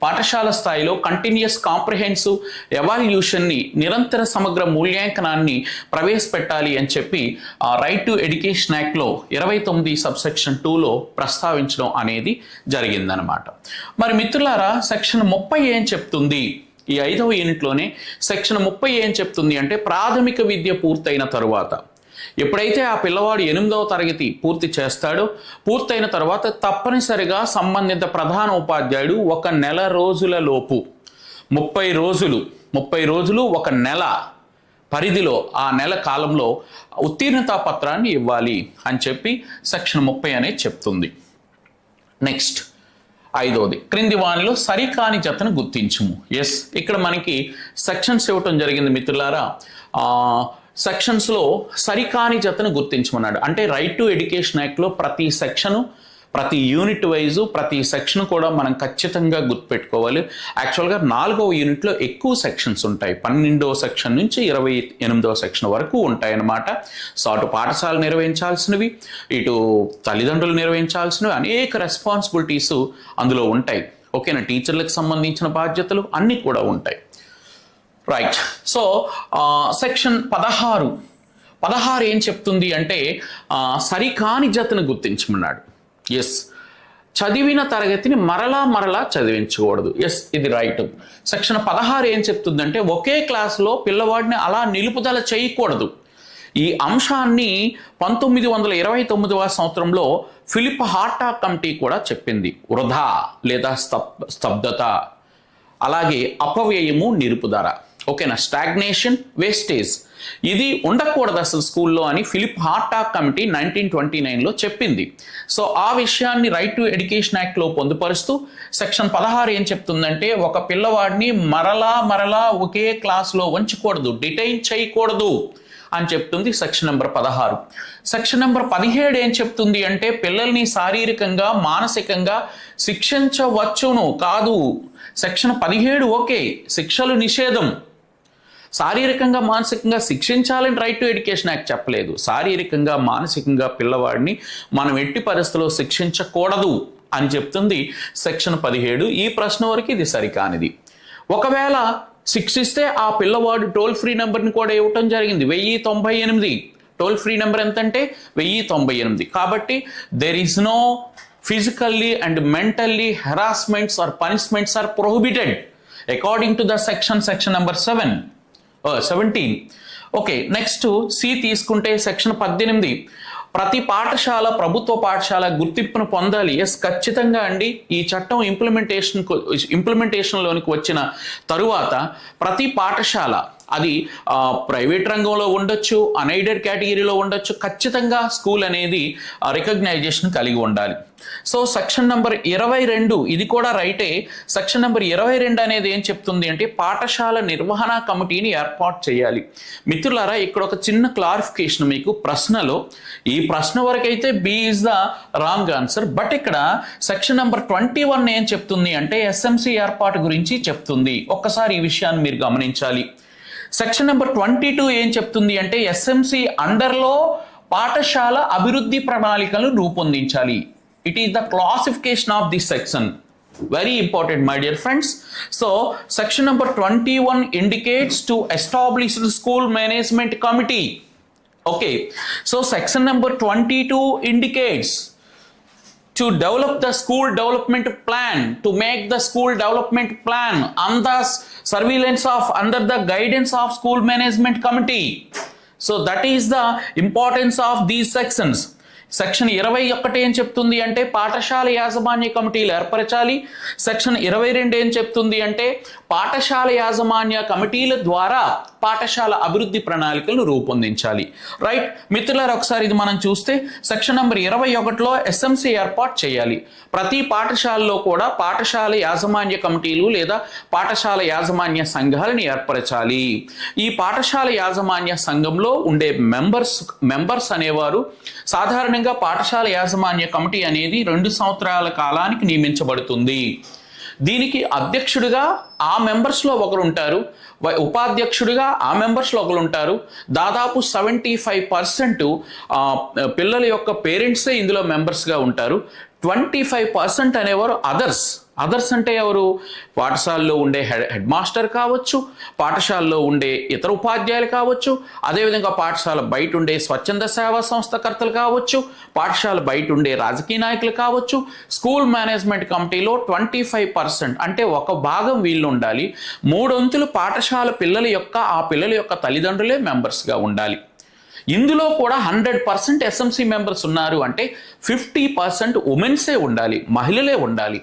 పాఠశాల స్థాయిలో కంటిన్యూస్ కాంప్రిహెన్సివ్ ఎవాల్యూషన్ని, నిరంతర సమగ్ర మూల్యాంకనాన్ని ప్రవేశపెట్టాలి అని చెప్పి రైట్ టు ఎడ్యుకేషన్ యాక్ట్లో 29 సబ్సెక్షన్ 2లో ప్రస్తావించడం అనేది జరిగిందనమాట. మరి మిత్రులారా, సెక్షన్ 30 ఏం చెప్తుంది? ఈ 5వ యూనిట్లోనే సెక్షన్ 30 ఏం చెప్తుంది అంటే ప్రాథమిక విద్య పూర్తయిన తరువాత, ఎప్పుడైతే ఆ పిల్లవాడు 8వ తరగతి పూర్తయిన తర్వాత తప్పనిసరిగా సంబంధిత ప్రధాన ఉపాధ్యాయుడు 1 నెల రోజుల లోపు 30 రోజులు 1 నెల పరిధిలో, ఆ నెల కాలంలో ఉత్తీర్ణతా పత్రాన్ని ఇవ్వాలి అని చెప్పి సెక్షన్ 30 అనేది చెప్తుంది. నెక్స్ట్ 5వది, క్రింది వానిలో సరికాని జతను గుర్తించుము. ఎస్, ఇక్కడ మనకి సెక్షన్స్ ఇవ్వటం జరిగింది మిత్రులారా. సెక్షన్స్లో సరికాని జతను గుర్తించమన్నాడు. అంటే రైట్ టు ఎడ్యుకేషన్ యాక్ట్లో ప్రతి సెక్షను, ప్రతి యూనిట్ వైజు, ప్రతి సెక్షన్ కూడా మనం ఖచ్చితంగా గుర్తుపెట్టుకోవాలి. యాక్చువల్గా 4వ యూనిట్లో ఎక్కువ సెక్షన్స్ ఉంటాయి. 12వ సెక్షన్ నుంచి 28వ సెక్షన్ వరకు ఉంటాయన్నమాట. సో అటు పాఠశాల నిర్వహించాల్సినవి, ఇటు తల్లిదండ్రులు నిర్వహించాల్సినవి అనేక రెస్పాన్సిబిలిటీస్ అందులో ఉంటాయి. ఓకేనా, టీచర్లకు సంబంధించిన బాధ్యతలు అన్నీ కూడా ఉంటాయి. రైట్. సో సెక్షన్ 16 ఏం చెప్తుంది అంటే సరికాని జతను గుర్తించమన్నాడు. ఎస్, చదివిన తరగతిని మరలా చదివించకూడదు. ఎస్, ఇది రైట్. సెక్షన్ 16 ఏం చెప్తుందంటే ఒకే క్లాసులో పిల్లవాడిని అలా నిలుపుదల చేయకూడదు. ఈ అంశాన్ని 1929వ సంవత్సరంలో ఫిలిప్ హార్టాగ్ కమిటీ కూడా చెప్పింది. వృధా లేదా స్తబ్దత, అలాగే అపవ్యయము, నిలుపుదల, ఓకేనా, స్టాగ్నేషన్, వేస్టేజ్, ఇది ఉండకూడదు అసలు స్కూల్లో అని ఫిలిప్ హార్టాగ్ కమిటీ 1929లో చెప్పింది. సో ఆ విషయాన్ని రైట్ టు ఎడ్యుకేషన్ యాక్ట్లో పొందుపరుస్తూ సెక్షన్ 16 ఏం చెప్తుందంటే ఒక పిల్లవాడిని మరలా ఒకే క్లాస్లో ఉంచకూడదు, డిటైన్ చేయకూడదు అని చెప్తుంది సెక్షన్ నెంబర్ 16. సెక్షన్ నెంబర్ 17 ఏం చెప్తుంది అంటే పిల్లల్ని శారీరకంగా, మానసికంగా శిక్షించవచ్చును కాదు. సెక్షన్ 17 ఓకే, శిక్షలు నిషేధం. శారీరకంగా, మానసికంగా శిక్షించాలని రైట్ టు ఎడ్యుకేషన్ యాక్ట్ చెప్పలేదు. శారీరకంగా, మానసికంగా పిల్లవాడిని మనం ఎట్టి పరిస్థితుల్లో శిక్షించకూడదు అని చెప్తుంది సెక్షన్ 17. ఈ ప్రశ్న వరకు ఇది సరికానిది. ఒకవేళ శిక్షిస్తే ఆ పిల్లవాడు టోల్ ఫ్రీ నెంబర్ని కూడా ఇవ్వటం జరిగింది, 1098. టోల్ ఫ్రీ నెంబర్ ఎంతంటే 1098. కాబట్టి there is no physically and mentally harassments or punishments are prohibited according to the section number 17. Okay, next C తీసుకుంటే సెక్షన్ 18, ప్రతి పాఠశాల, ప్రభుత్వ పాఠశాల గుర్తింపును పొందాలి. ఎస్, ఖచ్చితంగా అండి. ఈ చట్టం ఇంప్లిమెంటేషన్లోనికి వచ్చిన తరువాత ప్రతి పాఠశాల, అది ప్రైవేట్ రంగంలో ఉండొచ్చు, అన్ఎయిడెడ్ కేటగిరీలో ఉండొచ్చు, ఖచ్చితంగా స్కూల్ అనేది రికగ్నైజేషన్ కలిగి ఉండాలి. సో సెక్షన్ నెంబర్ 22 ఇది కూడా రైటే. సెక్షన్ నెంబర్ 22 అనేది ఏం చెప్తుంది అంటే పాఠశాల నిర్వహణ కమిటీని ఏర్పాటు చేయాలి. మిత్రులారా, ఇక్కడ ఒక చిన్న క్లారిఫికేషన్ మీకు ప్రశ్నలో, ఈ ప్రశ్న వరకైతే B is the wrong answer. But ఇక్కడ సెక్షన్ నెంబర్ 21 ఏం చెప్తుంది అంటే ఎస్ఎంసి ఏర్పాటు గురించి చెప్తుంది. ఒక్కసారి ఈ విషయాన్ని మీరు గమనించాలి. సెక్షన్ నెంబర్ 22 ఏం చెప్తుంది అంటే ఎస్ఎంసి అండర్లో పాఠశాల అభివృద్ధి ప్రణాళికలను రూపొందించాలి. It is the classification of this section. Very important, my dear friends. So, section number 21 indicates to establish the school management committee. Okay. So, section number 22 indicates to develop the school development plan, to make the school development plan under surveillance of, under the guidance of school management committee. So, that is the importance of these sections. Section 21 ఏం చెప్తుంది అంటే పాఠశాల యాజమాన్య కమిటీలు ఏర్పరచాలి. Section 22 ఏం చెప్తుంది అంటే పాఠశాల యాజమాన్య కమిటీల ద్వారా పాఠశాల అభివృద్ధి ప్రణాళికలను రూపొందించాలి. రైట్ మిత్రులారా, ఒకసారి ఇది మనం చూస్తే సెక్షన్ నెంబర్ 21లో ఎస్ఎంసి ఏర్పాటు చేయాలి. ప్రతి పాఠశాలలో కూడా పాఠశాల యాజమాన్య కమిటీలు లేదా పాఠశాల యాజమాన్య సంఘాలను ఏర్పరచాలి. ఈ పాఠశాల యాజమాన్య సంఘంలో ఉండే మెంబర్స్ అనేవారు సాధారణంగా పాఠశాల యాజమాన్య కమిటీ అనేది 2 సంవత్సరాల కాలానికి నియమించబడుతుంది. దీనికి అధ్యక్షుడిగా ఆ మెంబర్స్లో ఒకరు ఉంటారు, ఉపాధ్యక్షుడిగా ఆ మెంబర్స్లో ఒకరు ఉంటారు. దాదాపు 75% పిల్లల యొక్క పేరెంట్సే ఇందులో మెంబర్స్గా ఉంటారు. 25% అనేవారు అదర్స్ అంటే ఎవరు? పాఠశాలలో ఉండే హెడ్ మాస్టర్ కావచ్చు, పాఠశాలలో ఉండే ఇతర ఉపాధ్యాయులు కావచ్చు, అదేవిధంగా పాఠశాల బయట ఉండే స్వచ్ఛంద సేవా సంస్థకర్తలు కావచ్చు, పాఠశాల బయట ఉండే రాజకీయ నాయకులు కావచ్చు. స్కూల్ మేనేజ్మెంట్ కమిటీలో 25% అంటే ఒక భాగం వీళ్ళు ఉండాలి. 3 వంతులు పాఠశాల ఆ పిల్లల యొక్క తల్లిదండ్రులే మెంబర్స్గా ఉండాలి. ఇందులో కూడా 100% ఎస్ఎంసీ మెంబర్స్ ఉన్నారు అంటే 50% ఉమెన్సే ఉండాలి, మహిళలే ఉండాలి.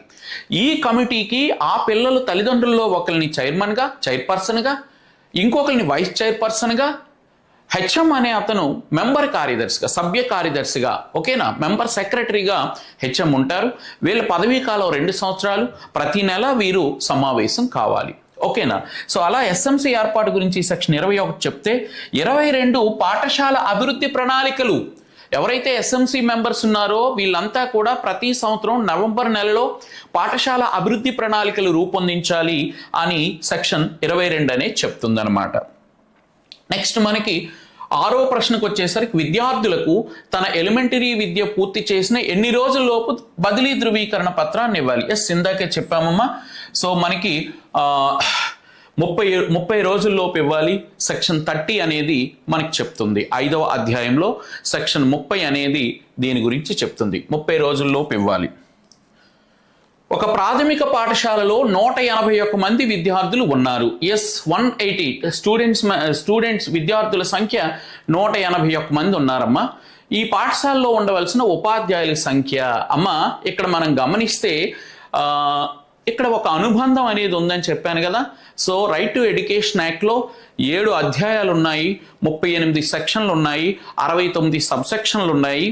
ఈ కమిటీకి ఆ పిల్లల తల్లిదండ్రుల్లో ఒకరిని చైర్పర్సన్గా, ఇంకొకరిని వైస్ చైర్పర్సన్గా, హెచ్ఎం అనే అతను మెంబర్ కార్యదర్శిగా, సభ్య కార్యదర్శిగా, ఓకేనా, మెంబర్ సెక్రటరీగా హెచ్ఎం ఉంటారు. వీళ్ళ పదవీ కాలం 2 సంవత్సరాలు. ప్రతి నెల వీరు సమావేశం కావాలి, ఓకేనా. సో అలా ఎస్ఎంసీ ఏర్పాటు గురించి సెక్షన్ 21 చెప్తే, 22 పాఠశాల అభివృద్ధి ప్రణాళికలు. ఎవరైతే ఎస్ఎంసీ మెంబర్స్ ఉన్నారో వీళ్ళంతా కూడా ప్రతి సంవత్సరం నవంబర్ నెలలో పాఠశాల అభివృద్ధి ప్రణాళికలు రూపొందించాలి అని సెక్షన్ 22 అనేది చెప్తుందన్నమాట. నెక్స్ట్ మనకి 6వ ప్రశ్నకు వచ్చేసరికి విద్యార్థులకు తన ఎలిమెంటరీ విద్య పూర్తి చేసిన ఎన్ని రోజుల్లోపు బదిలీ ధృవీకరణ పత్రాన్ని ఇవ్వాలి? ఇందాకే చెప్పామమ్మా. సో మనకి 30 రోజుల్లోపు ఇవ్వాలి. సెక్షన్ 30 అనేది మనకి చెప్తుంది. 5వ అధ్యాయంలో సెక్షన్ 30 అనేది దీని గురించి చెప్తుంది. 30 రోజుల్లోపు ఇవ్వాలి. ఒక ప్రాథమిక పాఠశాలలో 181 మంది విద్యార్థులు ఉన్నారు. 180 స్టూడెంట్స్ విద్యార్థుల సంఖ్య 181 మంది ఉన్నారమ్మా. ఈ పాఠశాలలో ఉండవలసిన ఉపాధ్యాయుల సంఖ్య అమ్మా, ఇక్కడ మనం గమనిస్తే ఇక్కడ ఒక అనుబంధం అనేది ఉందని చెప్పాను కదా. సో రైట్ టు ఎడ్యుకేషన్ యాక్ట్లో 7 అధ్యాయాలు ఉన్నాయి, 38 సెక్షన్లు ఉన్నాయి, 69 సబ్సెక్షన్లు ఉన్నాయి,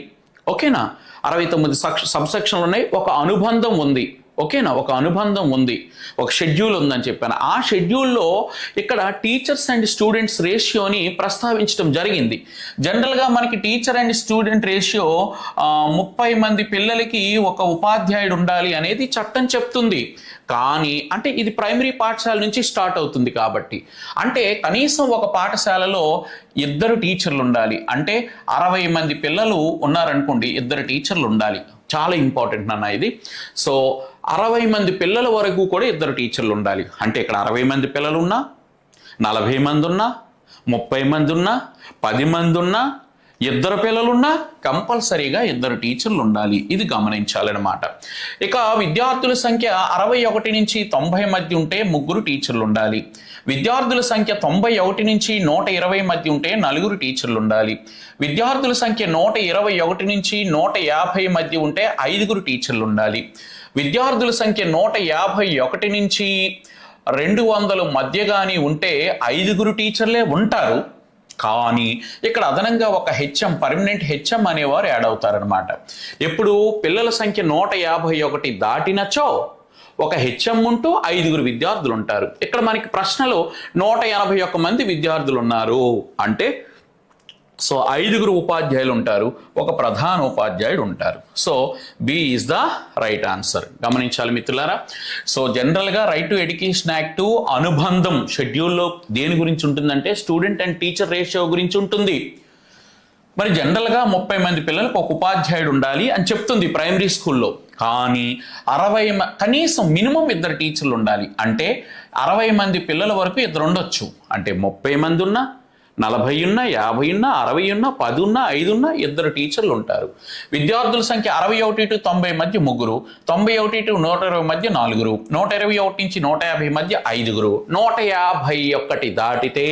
ఓకేనా. 69 సబ్సెక్షన్లు ఉన్నాయి. ఒక అనుబంధం ఉంది, ఓకేనా. ఒక అనుబంధం ఉంది, ఒక షెడ్యూల్ ఉందని చెప్పాను. ఆ షెడ్యూల్లో ఇక్కడ టీచర్స్ అండ్ స్టూడెంట్స్ రేషియోని ప్రస్తావించడం జరిగింది. జనరల్గా మనకి టీచర్ అండ్ స్టూడెంట్ రేషియో 30 మంది పిల్లలకి ఒక ఉపాధ్యాయుడు ఉండాలి అనేది చట్టం చెప్తుంది. కానీ అంటే ఇది ప్రైమరీ పాఠశాల నుంచి స్టార్ట్ అవుతుంది కాబట్టి, అంటే కనీసం ఒక పాఠశాలలో 2 టీచర్లు ఉండాలి. అంటే 60 మంది పిల్లలు ఉన్నారనుకోండి, 2 టీచర్లు ఉండాలి. చాలా ఇంపార్టెంట్ అన్న ఇది. సో 60 మంది పిల్లల వరకు కూడా 2 టీచర్లు ఉండాలి. అంటే ఇక్కడ 60 మంది పిల్లలు ఉన్నా, 40 మంది ఉన్నా, 30 మంది ఉన్నా, 10 మంది ఉన్నా, 2 పిల్లలున్నా కంపల్సరీగా 2 టీచర్లు ఉండాలి. ఇది గమనించాలన్నమాట. ఇక విద్యార్థుల సంఖ్య 61 నుంచి 90 మధ్య ఉంటే 3 టీచర్లు ఉండాలి. విద్యార్థుల సంఖ్య 91 నుంచి 120 మధ్య ఉంటే 4 టీచర్లు ఉండాలి. విద్యార్థుల సంఖ్య 121 నుంచి 150 మధ్య ఉంటే 5 టీచర్లు ఉండాలి. విద్యార్థుల సంఖ్య 151 నుంచి 200 మధ్య కానీ ఉంటే 5 టీచర్లే ఉంటారు. కానీ ఇక్కడ అదనంగా ఒక హెచ్ఎం, పర్మనెంట్ హెచ్ఎం అనేవారు యాడ్ అవుతారనమాట. ఎప్పుడు పిల్లల సంఖ్య 151 దాటినచో ఒక హెచ్ఎం ఉంటూ 5 విద్యార్థులు ఉంటారు. ఇక్కడ మనకి ప్రశ్నలో 181 మంది విద్యార్థులు ఉన్నారు అంటే సో 5 ఉపాధ్యాయులు ఉంటారు, ఒక ప్రధాన ఉపాధ్యాయుడు ఉంటారు. So B is the right answer. గమనించాలి మిత్రులారా. సో జనరల్గా రైట్ టు ఎడ్యుకేషన్ యాక్ట్ అనుబంధం షెడ్యూల్లో దేని గురించి ఉంటుందంటే స్టూడెంట్ అండ్ టీచర్ రేషియో గురించి ఉంటుంది. మరి జనరల్గా 30 మంది పిల్లలకు ఒక ఉపాధ్యాయుడు ఉండాలి అని చెప్తుంది ప్రైమరీ స్కూల్లో. కానీ కనీసం మినిమం 2 టీచర్లు ఉండాలి. అంటే 60 మంది పిల్లల వరకు 2 ఉండొచ్చు. అంటే 30 మంది ఉన్నా, 40 ఉన్నా, 50 ఉన్నా, 60 ఉన్నా, 10 ఉన్నా, 5 ఉన్నా 2 టీచర్లు ఉంటారు. విద్యార్థుల సంఖ్య 61 to 90 మధ్య 3, 91 to 120 మధ్య 4, 121 నుంచి 150 మధ్య 5, 151 దాటితే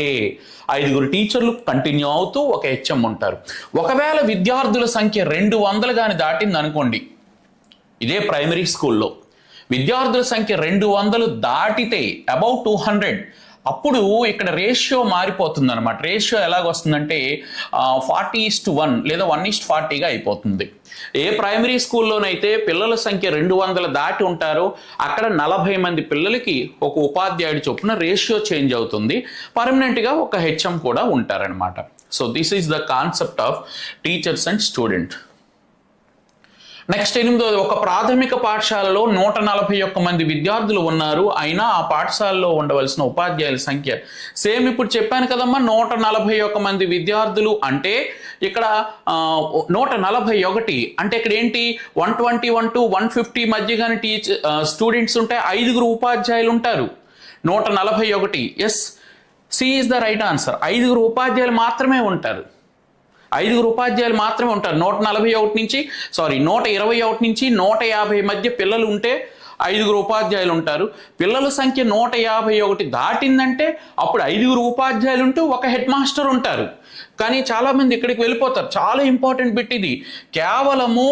5 టీచర్లు కంటిన్యూ అవుతూ ఒక హెచ్ఎం ఉంటారు. ఒకవేళ విద్యార్థుల సంఖ్య 200 కానీ దాటింది అనుకోండి, ఇదే ప్రైమరీ స్కూల్లో విద్యార్థుల సంఖ్య 200 దాటితే అబౌవ్ 200, అప్పుడు ఇక్కడ రేషియో మారిపోతుంది అనమాట. రేషియో ఎలాగొస్తుందంటే 40:1 లేదా 1:40గా అయిపోతుంది. ఏ ప్రైమరీ స్కూల్లోనైతే పిల్లల సంఖ్య 200 దాటి ఉంటారో అక్కడ 40 మంది పిల్లలకి ఒక ఉపాధ్యాయుడు చొప్పున రేషియో చేంజ్ అవుతుంది. పర్మనెంట్గా ఒక హెచ్ఎం కూడా ఉంటారనమాట. So this is the concept of teachers and student. Next 8వ ఒక ప్రాథమిక పాఠశాలలో 141 మంది విద్యార్థులు ఉన్నారు, అయినా ఆ పాఠశాలలో ఉండవలసిన ఉపాధ్యాయుల సంఖ్య సేమ్ ఇప్పుడు చెప్పాను కదమ్మా, 141 మంది విద్యార్థులు అంటే ఇక్కడ 141 అంటే ఇక్కడ ఏంటి 121 to 150 మధ్య కానీ స్టూడెంట్స్ ఉంటే 5 ఉపాధ్యాయులు ఉంటారు. 141 yes, C is the right answer. 5 ఉపాధ్యాయులు మాత్రమే ఉంటారు. 5 ఉపాధ్యాయులు మాత్రమే ఉంటారు. 121 నుంచి 150 మధ్య పిల్లలు ఉంటే 5 ఉపాధ్యాయులు ఉంటారు. పిల్లల సంఖ్య 151 దాటిందంటే అప్పుడు 5 ఉపాధ్యాయులు ఉంటూ ఒక హెడ్ మాస్టర్ ఉంటారు. కానీ చాలామంది ఇక్కడికి వెళ్ళిపోతారు. చాలా ఇంపార్టెంట్ బిట్ ఇది. కేవలము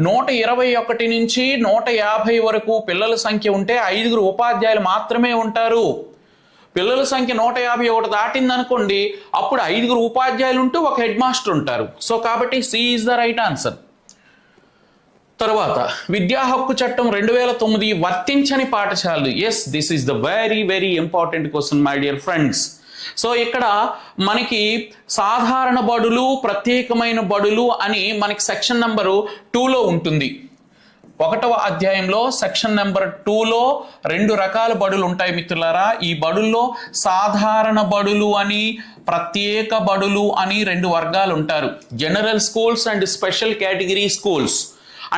121 నుంచి 150 వరకు పిల్లల సంఖ్య ఉంటే 5 ఉపాధ్యాయులు మాత్రమే ఉంటారు. పిల్లల సంఖ్య 151 దాటిందనుకోండి, అప్పుడు 5 ఉపాధ్యాయులు ఉంటూ ఒక హెడ్ మాస్టర్ ఉంటారు. సో కాబట్టి C is the right answer. తర్వాత విద్యా హక్కు చట్టం 2009 వర్తించని పాఠశాలలు. Yes, this is the very very important question my dear friends. So ఇక్కడ మనకి సాధారణ బడులు, ప్రత్యేకమైన బడులు అని మనకి సెక్షన్ నెంబరు 2లో ఉంటుంది. 1వ అధ్యాయంలో సెక్షన్ నెంబర్ 2లో 2 రకాల బడులు ఉంటాయి మిత్రులారా. ఈ బడుల్లో సాధారణ బడులు అని, ప్రత్యేక బడులు అని 2 వర్గాలు ఉంటారు. General schools and special category schools.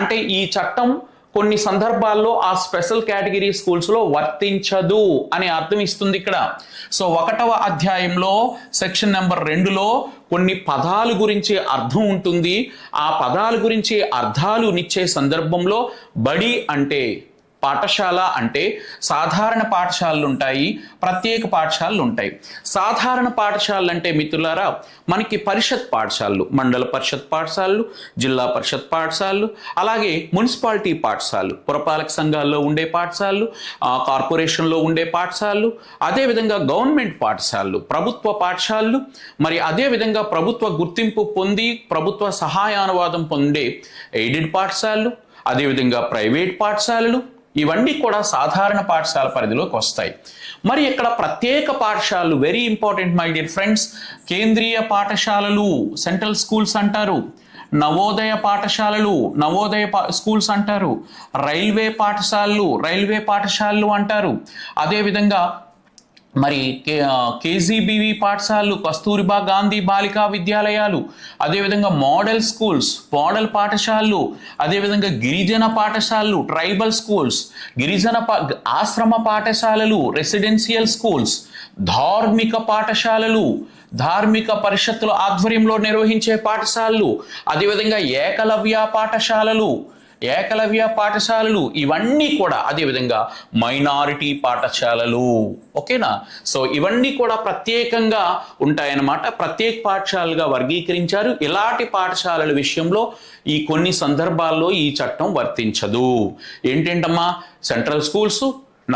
అంటే ఈ చట్టం కొన్ని సందర్భాల్లో ఆ స్పెషల్ కేటగిరీ స్కూల్స్లో వర్తించదు అని అర్థం ఇస్తుంది ఇక్కడ. సో 1వ అధ్యాయంలో సెక్షన్ నెంబర్ 2లో కొన్ని పదాలు గురించి అర్థం ఉంటుంది. ఆ పదాల గురించి అర్థాలు నిచ్చే సందర్భంలో బడి అంటే, పాఠశాల అంటే సాధారణ పాఠశాలలు ఉంటాయి, ప్రత్యేక పాఠశాలలు ఉంటాయి. సాధారణ పాఠశాలలు అంటే మిత్రులారా మనకి పరిషత్ పాఠశాలలు, మండల పరిషత్ పాఠశాలలు, జిల్లా పరిషత్ పాఠశాలలు, అలాగే మున్సిపాలిటీ పాఠశాలలు, పురపాలక సంఘాల్లో ఉండే పాఠశాలలు, కార్పొరేషన్లో ఉండే పాఠశాలలు, అదేవిధంగా గవర్నమెంట్ పాఠశాలలు, ప్రభుత్వ పాఠశాలలు, మరి అదేవిధంగా ప్రభుత్వ గుర్తింపు పొంది ప్రభుత్వ సహాయానువాదం పొందే ఎయిడెడ్ పాఠశాలలు, అదేవిధంగా ప్రైవేట్ పాఠశాలలు, ఇవన్నీ కూడా సాధారణ పాఠశాల పరిధిలోకి వస్తాయి. మరి ఇక్కడ ప్రత్యేక పాఠశాలలు very important my dear friends. కేంద్రీయ పాఠశాలలు సెంట్రల్ స్కూల్స్ అంటారు, నవోదయ పాఠశాలలు నవోదయ స్కూల్స్ అంటారు, రైల్వే పాఠశాలలు అంటారు. అదేవిధంగా మరి కేజీబీవి పాఠశాలలు, కస్తూరిబా గాంధీ బాలికా విద్యాలయాలు, అదేవిధంగా మోడల్ స్కూల్స్, మోడల్ పాఠశాలలు, అదేవిధంగా గిరిజన పాఠశాలలు, ట్రైబల్ స్కూల్స్, ఆశ్రమ పాఠశాలలు, రెసిడెన్షియల్ స్కూల్స్, ధార్మిక పాఠశాలలు, ధార్మిక పరిషత్తుల ఆధ్వర్యంలో నిర్వహించే పాఠశాలలు, అదేవిధంగా ఏకలవ్య పాఠశాలలు, ఇవన్నీ కూడా అదేవిధంగా మైనారిటీ పాఠశాలలు. ఓకేనా? సో ఇవన్నీ కూడా ప్రత్యేకంగా ఉంటాయన్నమాట. ప్రత్యేక పాఠశాలలుగా వర్గీకరించారు. ఇలాంటి పాఠశాలల విషయంలో ఈ కొన్ని సందర్భాల్లో ఈ చట్టం వర్తించదు. ఏంటంటమ్మా? Central schools,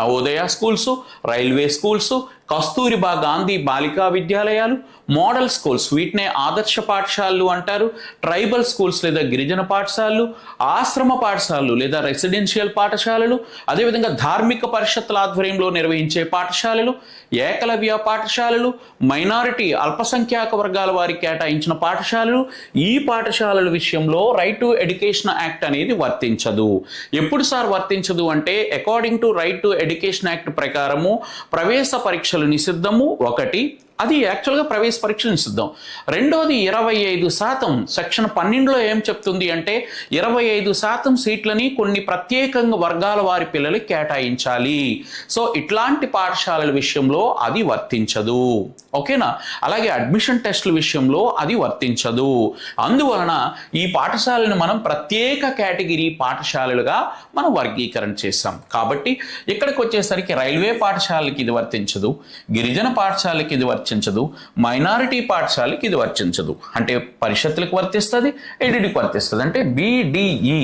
Navodaya schools, railway schools, Kasturba Gandhi Balika విద్యాలయాలు, మోడల్ స్కూల్స్ వీటినే ఆదర్శ పాఠశాలలు అంటారు, ట్రైబల్ స్కూల్స్ లేదా గిరిజన పాఠశాలలు, ఆశ్రమ పాఠశాలలు లేదా రెసిడెన్షియల్ పాఠశాలలు, అదేవిధంగా ధార్మిక పరిషత్తుల ఆధ్వర్యంలో నిర్వహించే పాఠశాలలు, ఏకలవ్య పాఠశాలలు, మైనారిటీ అల్పసంఖ్యాక వర్గాల వారికి కేటాయించిన పాఠశాలలు. ఈ పాఠశాలల విషయంలో రైట్ టు ఎడ్యుకేషన్ యాక్ట్ అనేది వర్తించదు. ఎప్పుడు సార్ వర్తించదు అంటే according to right to education act ప్రకారము ప్రవేశ పరీక్షలు నిషిద్ధము ఒకటి, అది యాక్చువల్గా ప్రవేశ పరీక్షలు నిషిద్ధం. రెండోది 25% సెక్షన్ 12లో ఏం చెప్తుంది అంటే 25% సీట్లని కొన్ని ప్రత్యేకంగా వర్గాల వారి పిల్లలకి కేటాయించాలి. సో ఇట్లాంటి పాఠశాలల విషయంలో అది వర్తించదు. ఓకేనా? అలాగే అడ్మిషన్ టెస్టుల విషయంలో అది వర్తించదు. అందువలన ఈ పాఠశాలను మనం ప్రత్యేక కేటగిరీ పాఠశాలలుగా మనం వర్గీకరణ చేస్తాం. కాబట్టి ఇక్కడికి వచ్చేసరికి రైల్వే పాఠశాలకి ఇది వర్తించదు, గిరిజన పాఠశాలకి ఇది వర్తించదు, మైనారిటీ పాఠశాలకి ఇది వర్తించదు. అంటే పరిషత్తులకు వర్తిస్తుంది, ఎయిడెడ్కి వర్తిస్తుంది. అంటే BDE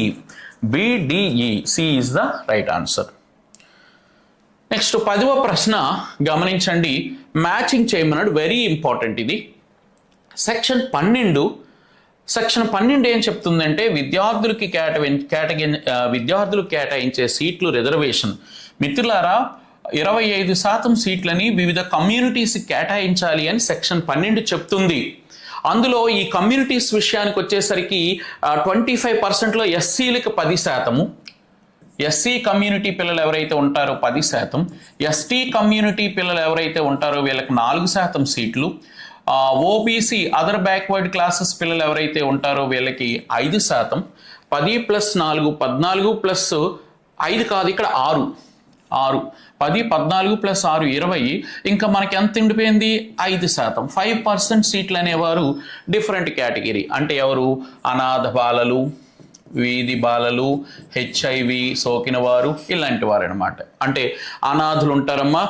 C is the right answer. Next 10వ ప్రశ్న గమనించండి, మ్యాచింగ్ చేయమన్నాడు. వెరీ ఇంపార్టెంట్ ఇది. సెక్షన్ 12 ఏం చెప్తుందంటే విద్యార్థులకు కేటాయించే సీట్లు రిజర్వేషన్. మిత్రులారా 25% సీట్లని వివిధ కమ్యూనిటీస్కి కేటాయించాలి అని సెక్షన్ 12 చెప్తుంది. అందులో ఈ కమ్యూనిటీస్ విషయానికి వచ్చేసరికి 25%లో ఎస్సీలకు 10%, ఎస్సీ కమ్యూనిటీ పిల్లలు ఎవరైతే ఉంటారో 10%, ఎస్టీ కమ్యూనిటీ పిల్లలు ఎవరైతే ఉంటారో వీళ్ళకి 4% సీట్లు, ఓబీసీ అదర్ బ్యాక్వర్డ్ క్లాసెస్ పిల్లలు ఎవరైతే ఉంటారో వీళ్ళకి 5%, 10 + 4 14 + 5 కాదు ఇక్కడ 6 10 14 + 6 20, ఇంకా మనకి ఎంత ఉండిపోయింది 5%. 5% సీట్లు అనేవారు డిఫరెంట్ కేటగిరీ, అంటే ఎవరు అనాథ బాలలు, వీధి బాలలు, హెచ్ఐవి సోకిన వారు, ఇలాంటి వారు అనమాట. అంటే అనాథులు ఉంటారమ్మా,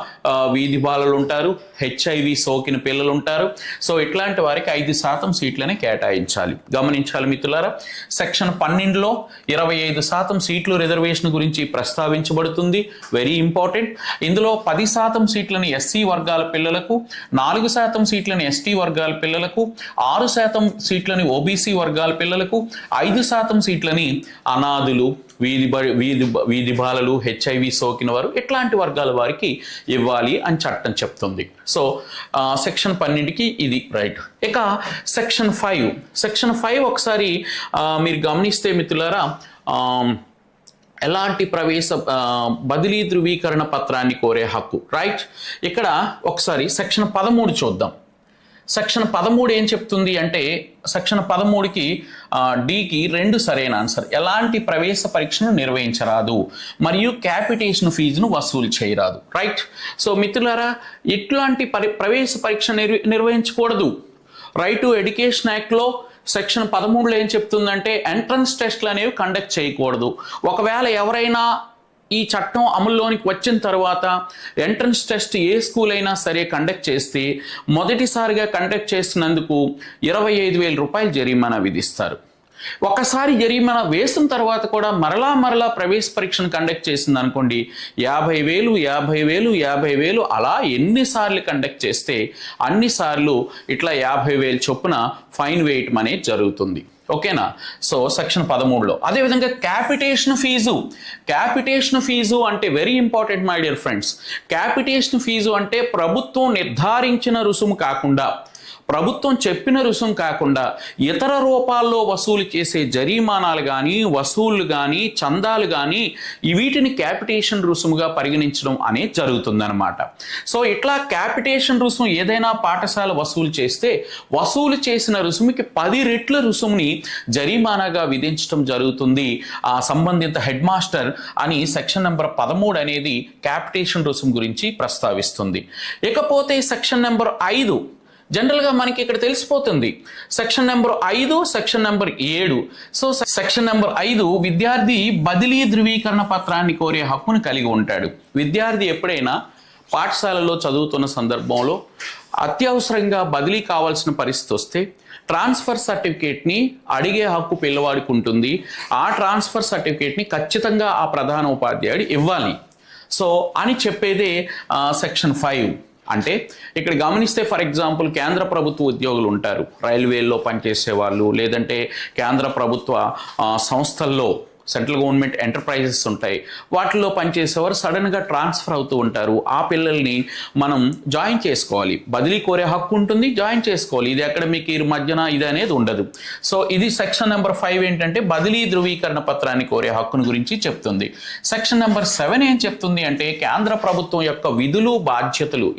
వీధి బాలలు ఉంటారు, హెచ్ఐవి సోకిన పిల్లలు ఉంటారు. సో ఇట్లాంటి వారికి 5% సీట్లని కేటాయించాలి. గమనించాలి మిత్రులారా, సెక్షన్ 12లో 25% సీట్లు రిజర్వేషన్ గురించి ప్రస్తావించబడుతుంది. Very important. ఇందులో 10% సీట్లని ఎస్సీ వర్గాల పిల్లలకు, 4% సీట్లని ఎస్టీ వర్గాల పిల్లలకు, 6% సీట్లని ఓబీసీ వర్గాల పిల్లలకు, 5% సీట్లని అనాథులు, వీధి బాలలు, హెచ్ఐవి సోకిన వారు, ఇట్లాంటి వర్గాల వారికి ఇవ్వాలి అని చట్టం చెప్తుంది. సో సెక్షన్ 12కి ఇది రైట్. ఇక సెక్షన్ 5 ఒకసారి మీరు గమనిస్తే మిత్రులారా, ఎలాంటి బదిలీ ధృవీకరణ పత్రాన్ని కోరే హక్కు, రైట్. ఇక్కడ ఒకసారి సెక్షన్ 13 చూద్దాం. సెక్షన్ 13 ఏం చెప్తుంది అంటే, సెక్షన్ 13కి డికి 2 సరైన ఆన్సర్. ఎలాంటి ప్రవేశ పరీక్షను నిర్వహించరాదు మరియు క్యాపిటేషన్ ఫీజును వసూలు చేయరాదు, రైట్. సో మిత్రులారా, ఇట్లాంటి ప్రవేశ పరీక్ష నిర్వహించకూడదు. రైట్ టు ఎడ్యుకేషన్ యాక్ట్లో సెక్షన్ 13లో ఏం చెప్తుందంటే, ఎంట్రన్స్ టెస్ట్లు అనేవి కండక్ట్ చేయకూడదు. ఒకవేళ ఎవరైనా ఈ చట్టం అమల్లోనికి వచ్చిన తర్వాత ఎంట్రన్స్ టెస్ట్ ఏ స్కూల్ అయినా సరే కండక్ట్ చేస్తే మొదటిసారిగా కండక్ట్ చేసినందుకు 25,000 రూపాయలు జరిమానా విధిస్తారు. ఒకసారి జరిమానా వేసిన తర్వాత కూడా మరలా ప్రవేశ పరీక్షను కండక్ట్ చేసింది అనుకోండి, 50,000 అలా ఎన్నిసార్లు కండక్ట్ చేస్తే అన్నిసార్లు ఇట్లా 50,000 చొప్పున ఫైన్ వేయటం అనేది జరుగుతుంది. ఓకేనా. సో సెక్షన్ 13లో అదేవిధంగా క్యాపిటేషన్ ఫీజు అంటే very important my dear friends. Capitation fee అంటే ప్రభుత్వం నిర్ధారించిన రుసుము కాకుండా, ప్రభుత్వం చెప్పిన రుసుము కాకుండా ఇతర రూపాల్లో వసూలు చేసే జరిమానాలు కానీ, వసూళ్లు కానీ, చందాలు కానీ, వీటిని క్యాపిటేషన్ రుసుముగా పరిగణించడం అనేది జరుగుతుందన్నమాట. సో ఇట్లా క్యాపిటేషన్ రుసుము ఏదైనా పాఠశాల వసూలు చేస్తే వసూలు చేసిన రుసుముకి 10 రెట్ల రుసుముని జరిమానాగా విధించడం జరుగుతుంది ఆ సంబంధిత హెడ్ మాస్టర్ అని సెక్షన్ నెంబర్ 13 అనేది క్యాపిటేషన్ రుసుము గురించి ప్రస్తావిస్తుంది. ఇకపోతే సెక్షన్ నెంబర్ 5 జనరల్గా మనకి ఇక్కడ తెలిసిపోతుంది. Section number 5, section number 7. So section number 5 విద్యార్థి బదిలీ ధృవీకరణ పత్రాన్ని కోరే హక్కును కలిగి ఉంటాడు. విద్యార్థి ఎప్పుడైనా పాఠశాలలో చదువుతున్న సందర్భంలో అత్యవసరంగా బదిలీ కావాల్సిన పరిస్థితి వస్తే ట్రాన్స్ఫర్ సర్టిఫికేట్ని అడిగే హక్కు పిల్లవాడికి ఉంటుంది. ఆ ట్రాన్స్ఫర్ సర్టిఫికేట్ని ఖచ్చితంగా ఆ ప్రధాన ఉపాధ్యాయుడు ఇవ్వాలి. సో అని చెప్పేదే సెక్షన్ 5. అంటే ఇక్కడ గమనిస్తే ఫర్ ఎగ్జాంపుల్ కేంద్ర ప్రభుత్వ ఉద్యోగులు ఉంటారు, రైల్వేల్లో పనిచేసే వాళ్ళు, లేదంటే కేంద్ర ప్రభుత్వ సంస్థల్లో సెంట్రల్ గవర్నమెంట్ ఎంటర్ప్రైజెస్ ఉంటాయి, వాటిల్లో పనిచేసేవారు సడన్గా ట్రాన్స్ఫర్ అవుతూ ఉంటారు. ఆ పిల్లల్ని మనం జాయిన్ చేసుకోవాలి. బదిలీ కోరే హక్కు ఉంటుంది, జాయిన్ చేసుకోవాలి. ఇది అకాడమిక్ ఇయర్ మధ్యన ఇది అనేది ఉండదు. సో ఇది సెక్షన్ నెంబర్ 5 ఏంటంటే బదిలీ ధృవీకరణ పత్రాన్ని కోరే హక్కును గురించి చెప్తుంది. సెక్షన్ నెంబర్ 7 ఏం చెప్తుంది అంటే కేంద్ర ప్రభుత్వం యొక్క విధులు, బాధ్యతలు.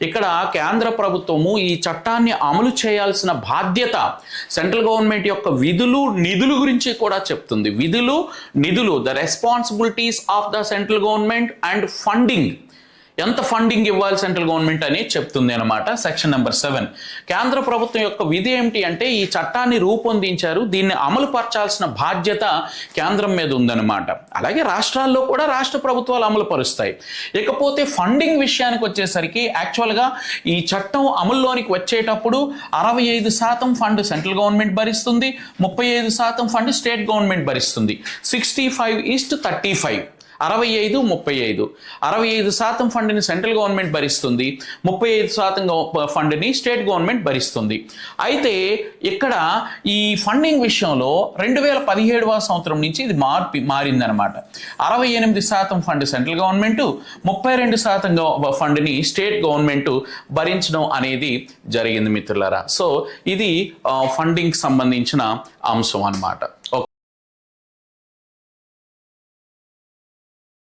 ఇక్కడ కేంద్ర ప్రభుత్వము ఈ చట్టాన్ని అమలు చేయాల్సిన బాధ్యత, సెంట్రల్ గవర్నమెంట్ యొక్క విధులు, నిధులు గురించి కూడా చెప్తుంది. నిధులు the responsibilities of the central government and funding, ఎంత ఫండింగ్ ఇవ్వాలి సెంట్రల్ గవర్నమెంట్ అని చెప్తుంది అనమాట సెక్షన్ నెంబర్ 7. కేంద్ర ప్రభుత్వం యొక్క విధి ఏమిటి అంటే ఈ చట్టాన్ని రూపొందించారు, దీన్ని అమలు పరచాల్సిన బాధ్యత కేంద్రం మీద ఉందన్నమాట. అలాగే రాష్ట్రాల్లో కూడా రాష్ట్ర ప్రభుత్వాలు అమలు పరుస్తాయి. ఇకపోతే ఫండింగ్ విషయానికి వచ్చేసరికి యాక్చువల్గా ఈ చట్టం అమల్లోనికి వచ్చేటప్పుడు 65% ఫండ్ సెంట్రల్ గవర్నమెంట్ భరిస్తుంది, 35% ఫండ్ స్టేట్ గవర్నమెంట్ భరిస్తుంది. 65:35 65-35 65% ఫండ్ని సెంట్రల్ గవర్నమెంట్ భరిస్తుంది, 35% ఫండ్ని స్టేట్ గవర్నమెంట్ భరిస్తుంది. అయితే ఇక్కడ ఈ ఫండింగ్ విషయంలో 2017వ సంవత్సరం నుంచి ఇది మారిందనమాట. 68% ఫండ్ సెంట్రల్ గవర్నమెంట్, 32% ఫండ్ని స్టేట్ గవర్నమెంట్ భరించడం అనేది జరిగింది మిత్రులారా. సో ఇది ఫండింగ్ సంబంధించిన అంశం అన్నమాట.